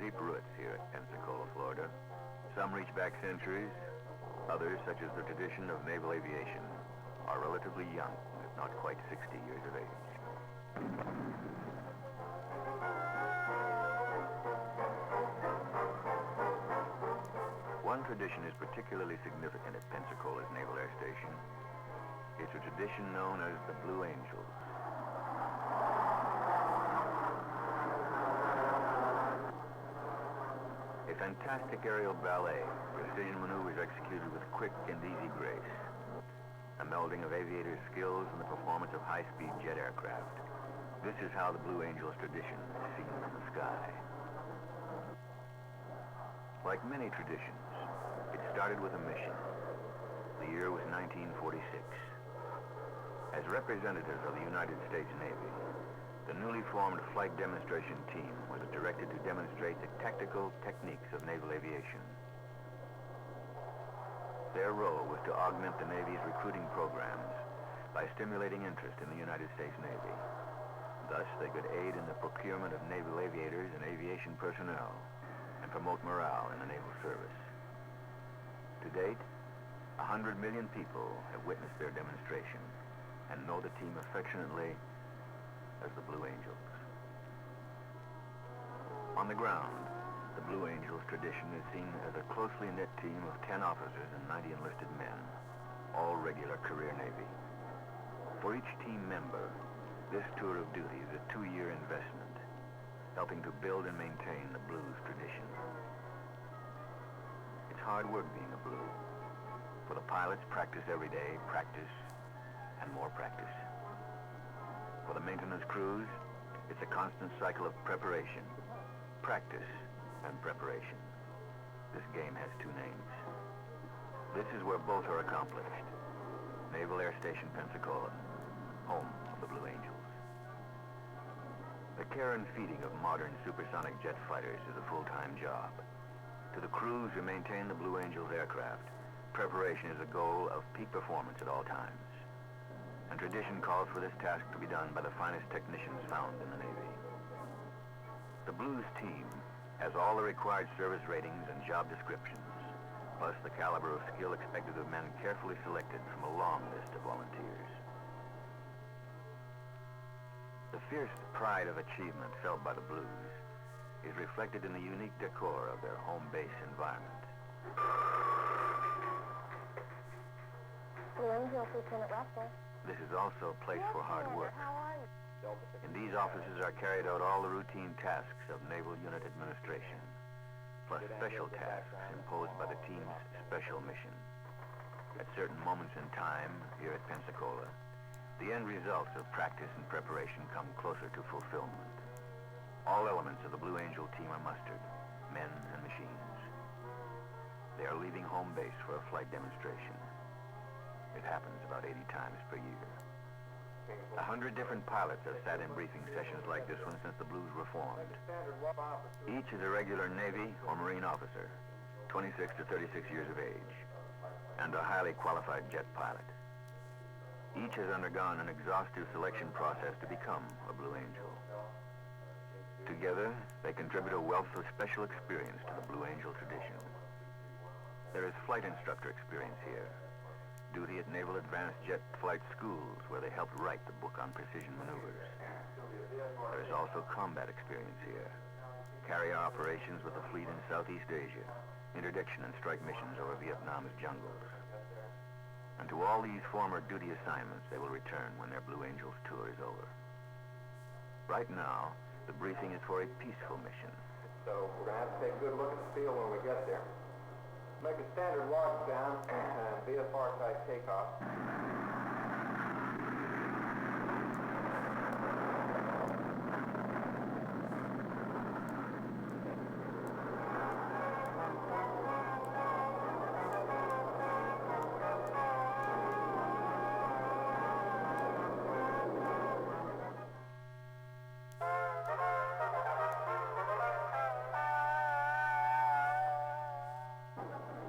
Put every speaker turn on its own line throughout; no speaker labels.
deep roots here at Pensacola, Florida. Some reach back centuries. Others, such as the tradition of naval aviation, are relatively young, if not quite 60 years of age. One tradition is particularly significant at Pensacola's Naval Air Station. It's a tradition known as the Blue Angels. A fantastic aerial ballet, precision maneuvers executed with quick and easy grace. A melding of aviators' skills and the performance of high-speed jet aircraft. This is how the Blue Angels tradition is seen in the sky. Like many traditions, it started with a mission. The year was 1946. As representatives of the United States Navy, the newly formed flight demonstration team was directed to demonstrate the tactical techniques of naval aviation. Their role was to augment the Navy's recruiting programs by stimulating interest in the United States Navy. Thus, they could aid in the procurement of naval aviators and aviation personnel and promote morale in the naval service. To date, 100 million people have witnessed their demonstration and know the team affectionately as the Blue Angels. On the ground, the Blue Angels tradition is seen as a closely knit team of 10 officers and 90 enlisted men, all regular career Navy. For each team member, this tour of duty is a 2-year investment, helping to build and maintain the Blues tradition. It's hard work being a Blue. For the pilots, practice every day, practice, and more practice. For the maintenance crews, it's a constant cycle of preparation, practice, and preparation. This game has 2 names. This is where both are accomplished. Naval Air Station Pensacola, home of the Blue Angels. The care and feeding of modern supersonic jet fighters is a full-time job. To the crews who maintain the Blue Angels aircraft, preparation is a goal of peak performance at all times. And tradition calls for this task to be done by the finest technicians found in the Navy. The Blues team has all the required service ratings and job descriptions, plus the caliber of skill expected of men carefully selected from a long list of volunteers. The fierce pride of achievement felt by the Blues is reflected in the unique decor of their home base environment.
Blue Angels, Lieutenant Russell.
This is also a place for hard work.
How are you?
In these offices are carried out all the routine tasks of Naval Unit Administration, plus special tasks imposed by the team's special mission. At certain moments in time, here at Pensacola, the end results of practice and preparation come closer to fulfillment. All elements of the Blue Angel team are mustered, men and machines. They are leaving home base for a flight demonstration. It happens about 80 times per year. 100 different pilots have sat in briefing sessions like this one since the Blues were formed. Each is a regular Navy or Marine officer, 26 to 36 years of age, and a highly qualified jet pilot. Each has undergone an exhaustive selection process to become a Blue Angel. Together, they contribute a wealth of special experience to the Blue Angel tradition. There is flight instructor experience here. Duty at Naval Advanced Jet Flight Schools, where they helped write the book on precision maneuvers. There is also combat experience here. Carrier operations with the fleet in Southeast Asia, interdiction and strike missions over Vietnam's jungles. And to all these former duty assignments, they will return when their Blue Angels tour is over. Right now, the briefing is for a peaceful mission.
So we're going to have to take a good look at the field when we get there. Make a standard launch down and VFR type takeoff.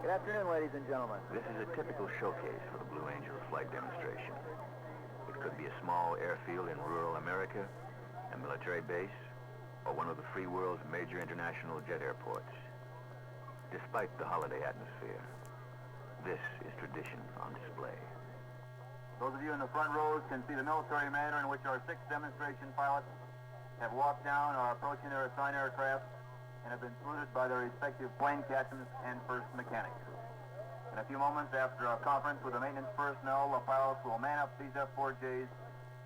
Good afternoon, ladies and gentlemen.
This is a typical showcase for the Blue Angels flight demonstration. It could be a small airfield in rural America, a military base, or one of the free world's major international jet airports. Despite the holiday atmosphere, this is tradition on display.
Those of you in the front rows can see the military manner in which our 6 demonstration pilots have walked down or are approaching their assigned aircraft and have been saluted by their respective plane captains and first mechanics. In a few moments, after a conference with the maintenance personnel, the pilots will man up these F-4Js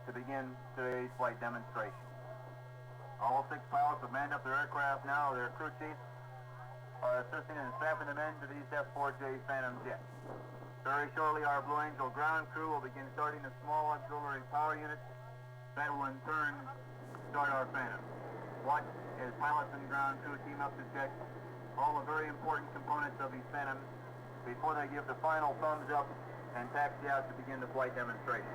to begin today's flight demonstration. All 6 pilots have manned up their aircraft now. Their crew chiefs are assisting in strapping them into these F-4J Phantom jets. Very shortly, our Blue Angel ground crew will begin starting a small auxiliary power unit that will in turn start our Phantom. Watch as pilots and ground crew team up to check all the very important components of these Phantoms before they give the final thumbs up and taxi out to begin the flight demonstration.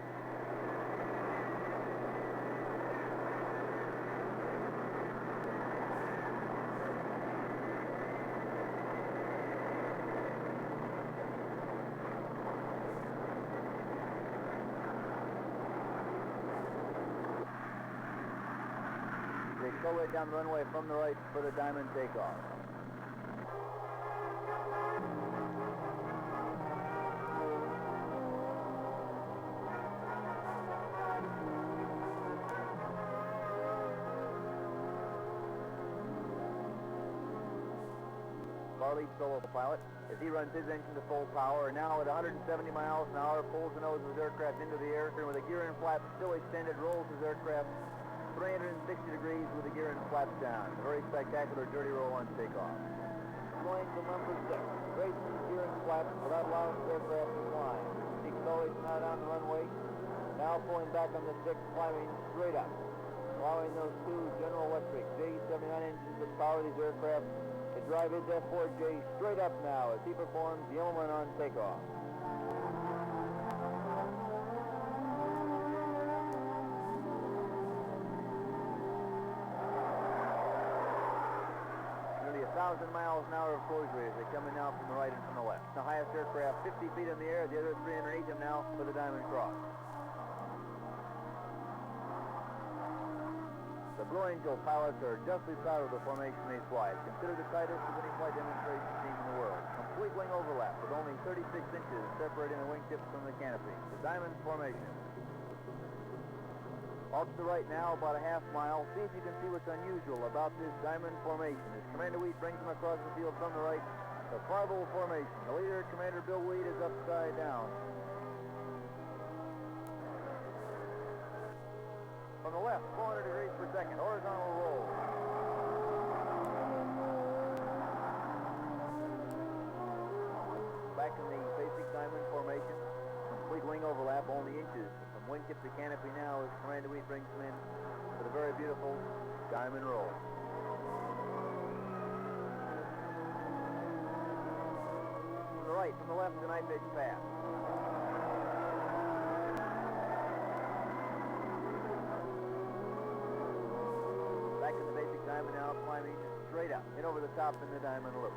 They accelerate down the runway from the right for the diamond takeoff. Lead solo pilot as he runs his engine to full power, and now at 170 miles an hour pulls the nose of his aircraft into the air, and with the gear and flaps still extended rolls his aircraft 360 degrees with the gear and flaps down. A very spectacular dirty roll on takeoff. Going to number 6, raising his gear and flaps without allowing his aircraft to climb. He accelerates now down the runway, now pulling back on the 6, climbing straight up, allowing those 2 General Electric J79 engines that power these aircraft to drive his F-4J straight up now as he performs the Yeoman on takeoff. Nearly 1,000 miles an hour of closure as they come in now from the right and from the left. The highest aircraft 50 feet in the air, the other 3 underneath him now for the Diamond Cross. The Blue Angel pilots are justly proud of the formation they fly. It's considered the tightest of any flight demonstration team in the world. Complete wing overlap with only 36 inches separating the wingtips from the canopy. The diamond formation. Off to the right now, about a half mile. See if you can see what's unusual about this diamond formation. As Commander Wheat brings them across the field from the right, the 5-0 formation. The leader, Commander Bill Wheat, is upside down. From the left, 400 degrees per second, horizontal roll. Back in the basic diamond formation, complete wing overlap, only inches. From wingtip to canopy now as Commander Wheat brings them in for the very beautiful diamond roll. From the right, from the left, the knife edge pass. Back in the basic diamond now, climbing straight up, in over the top in the diamond loop.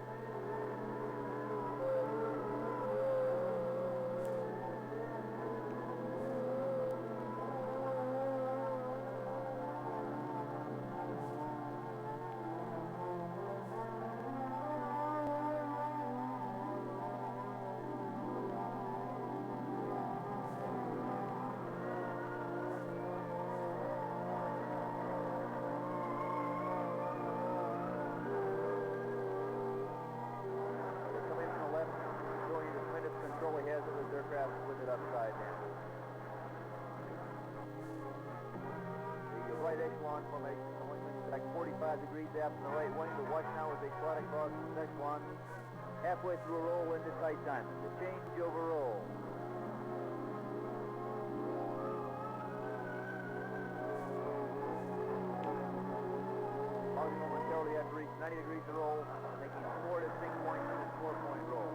Control he has of his aircraft with it upside down. The right echelon formation, the wing back 45 degrees aft in the right wing, but watch now as they slide across the echelon, halfway through a roll into tight diamond. The changeover roll. Pausing momentarily after reach 90 degrees to roll, making 4 distinct points in this 4-point roll.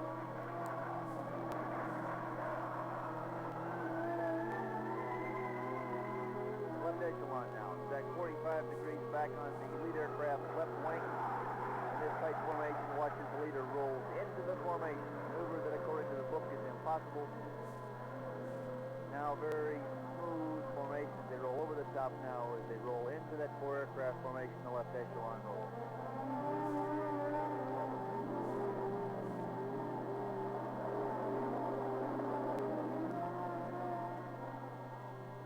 Left echelon now. Exact 45 degrees back on the lead aircraft's left wing. In this tight formation, watch as the leader rolls into the formation. Maneuver that, according to the book, is impossible. Now very smooth formation. They roll over the top now as they roll into that 4 aircraft formation, the left echelon roll.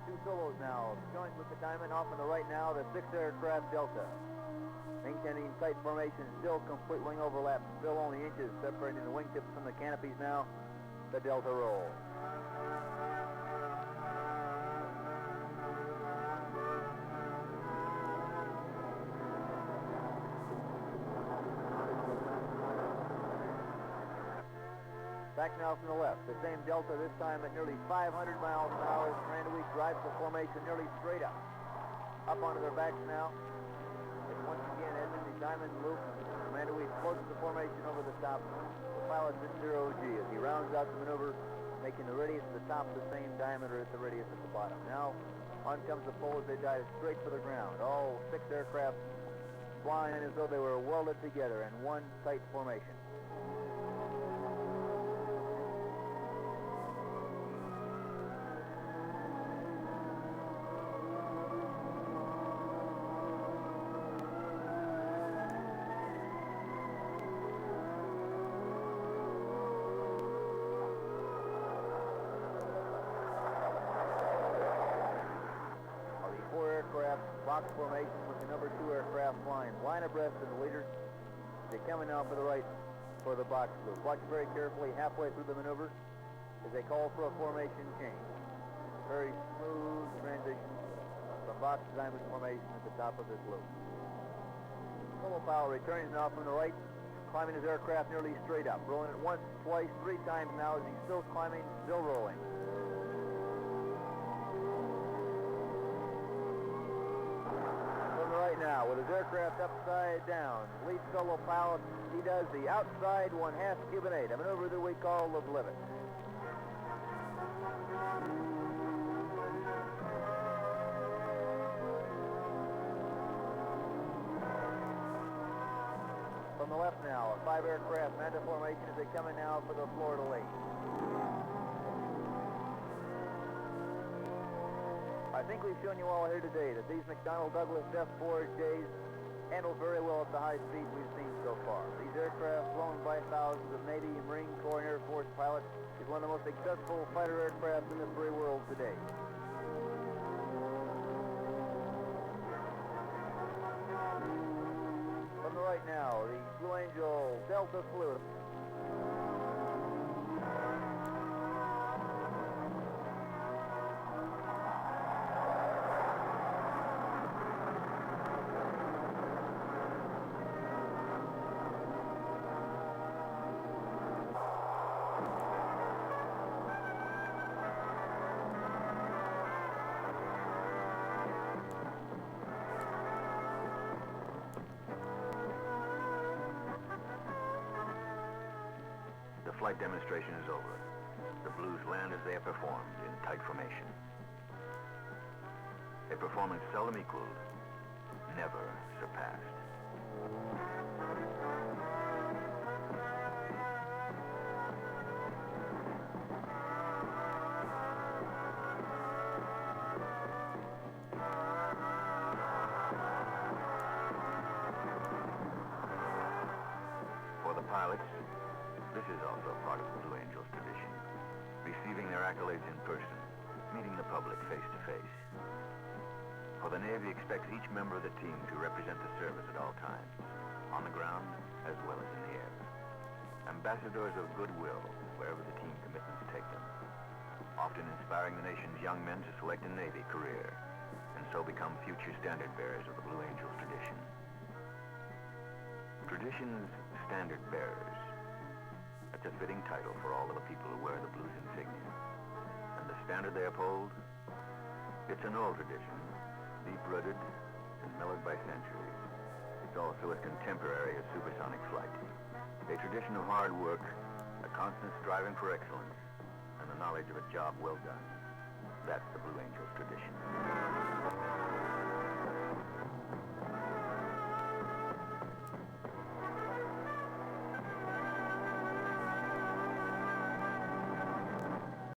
Two solos now, joint with the diamond off on the right now, the 6 aircraft Delta. Maintaining tight formation, still complete wing overlap, still only inches separating the wingtips from the canopies now, the Delta roll. Back now from the left, the same Delta this time at nearly 500 miles an hour. Commander Week drives the formation nearly straight up. Up onto their backs now. And once again, as in the diamond loop, Commander Week floats the formation over the top. The pilot's at 0G as he rounds out the maneuver, making the radius at the top the same diameter as the radius at the bottom. Now, on comes the pole as they dive straight for the ground. All 6 aircraft flying as though they were welded together in one tight formation. Box formation with the number 2 aircraft flying line abreast of the leaders. They're coming now for the right for the box loop. Watch very carefully halfway through the maneuver as they call for a formation change. Very smooth transition from box to diamond formation at the top of this loop. Solo pilot returning now from the right, climbing his aircraft nearly straight up, rolling it once, twice, 3 times now as he's still climbing, still rolling. Right now, with his aircraft upside down, lead solo pilot, he does the outside 1/2 cubic 8, a maneuver that we call the blivet. From the left now, a 5 aircraft manta formation as they come in now for the Florida lead. I think we've shown you all here today that these McDonnell Douglas F-4Js handle very well at the high speed we've seen so far. These aircraft flown by thousands of Navy, Marine Corps, and Air Force pilots is one of the most successful fighter aircraft in the free world today. From the right now, the Blue Angel Delta Fluid.
The flight demonstration is over. The Blues land as they have performed in tight formation. A performance seldom equaled, never surpassed. For the pilots, this is also part of the Blue Angels tradition, receiving their accolades in person, meeting the public face to face. For the Navy expects each member of the team to represent the service at all times, on the ground as well as in the air. Ambassadors of goodwill wherever the team commitments take them, often inspiring the nation's young men to select a Navy career, and so become future standard bearers of the Blue Angels tradition. Tradition's standard bearers. That's a fitting title for all of the people who wear the Blues insignia. And the standard they uphold? It's an old tradition, deep-rooted and mellowed by centuries. It's also as contemporary as supersonic flight. A tradition of hard work, a constant striving for excellence, and the knowledge of a job well done. That's the Blue Angels tradition.